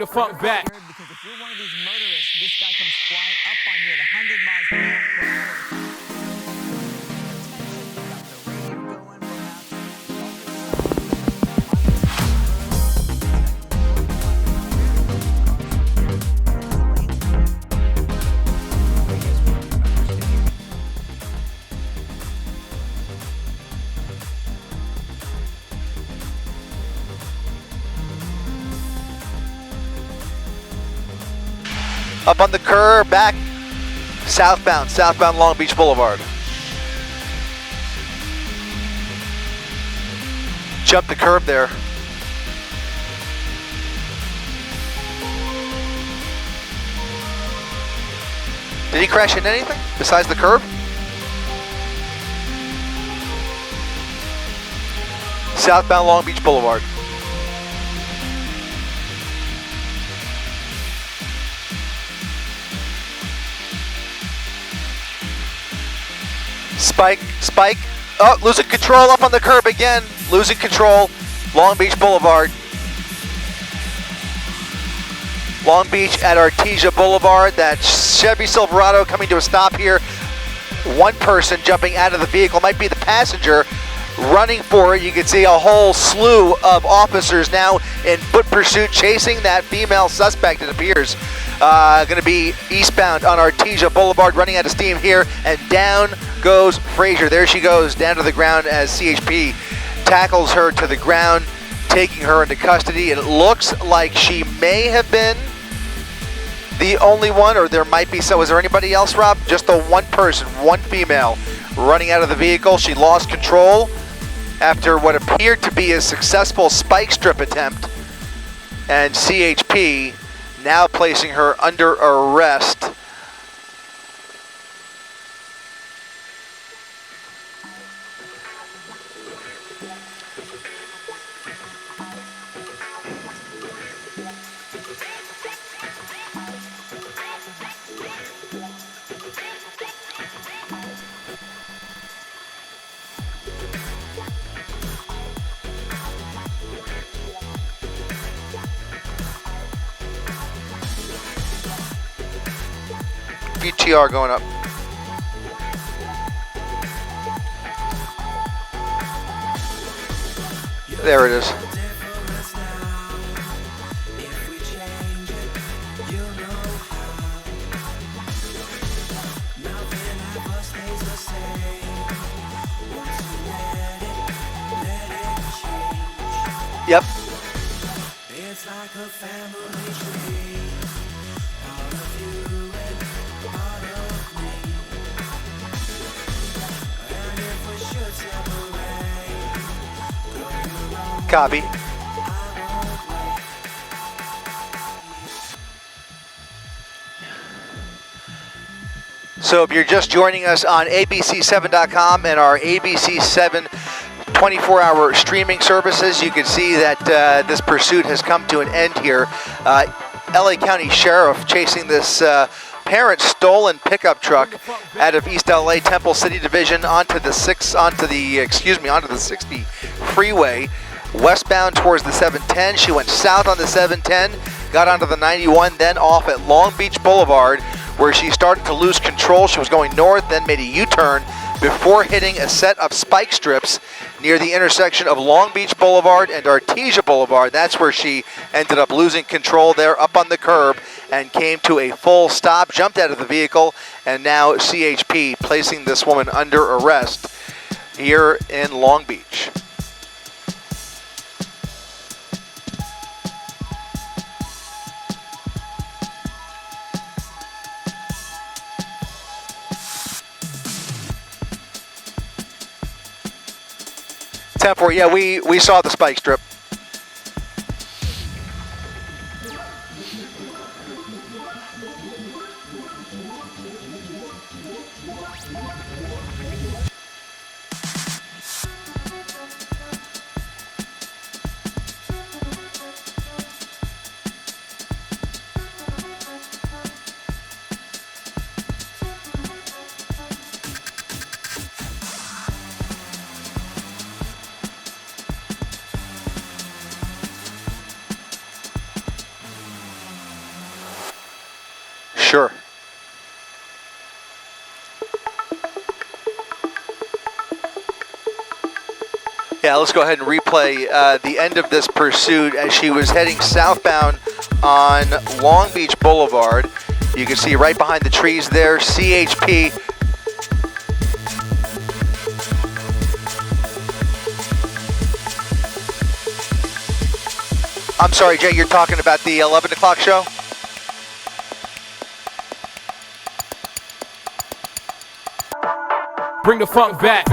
the fuck back. Because if you're one of these motorists, this guy comes flying up on you at 100 miles per hour. Up on the curb, back southbound Long Beach Boulevard. Jump the curb there. Did he crash into anything besides the curb? Southbound Long Beach Boulevard. Spike, oh, losing control up on the curb again, losing control, Long Beach Boulevard. Long Beach at Artesia Boulevard, that Chevy Silverado coming to a stop here. One person jumping out of the vehicle, might be the passenger, running for it. You can see a whole slew of officers now in foot pursuit chasing that female suspect, it appears. Going to be eastbound on Artesia Boulevard, running out of steam here, and down goes Frazier. There she goes, down to the ground as CHP tackles her to the ground, taking her into custody. And it looks like she may have been the only one, or there might be some. Was there anybody else, Rob? Just the one person, one female, running out of the vehicle. She lost control after what appeared to be a successful spike strip attempt, and CHP now placing her under arrest. VTR going up. There it is. Yep. It's like a family tree. All of you and part of me. And if we should separate, copy. So if you're just joining us on abc7.com and our ABC7 24-hour streaming services, you can see that this pursuit has come to an end here. LA County Sheriff chasing this parent stolen pickup truck out of East LA Temple City Division onto the 60 freeway, westbound towards the 710. She went south on the 710, got onto the 91, then off at Long Beach Boulevard, where she started to lose control. She was going north, then made a U-turn before hitting a set of spike strips near the intersection of Long Beach Boulevard and Artesia Boulevard. That's where she ended up losing control there up on the curb and came to a full stop, jumped out of the vehicle, and now CHP placing this woman under arrest here in Long Beach. Yeah, we saw the spike strip. Sure. Yeah, let's go ahead and replay the end of this pursuit as she was heading southbound on Long Beach Boulevard. You can see right behind the trees there, CHP. I'm sorry, Jay, you're talking about the 11 o'clock show? Bring the funk back.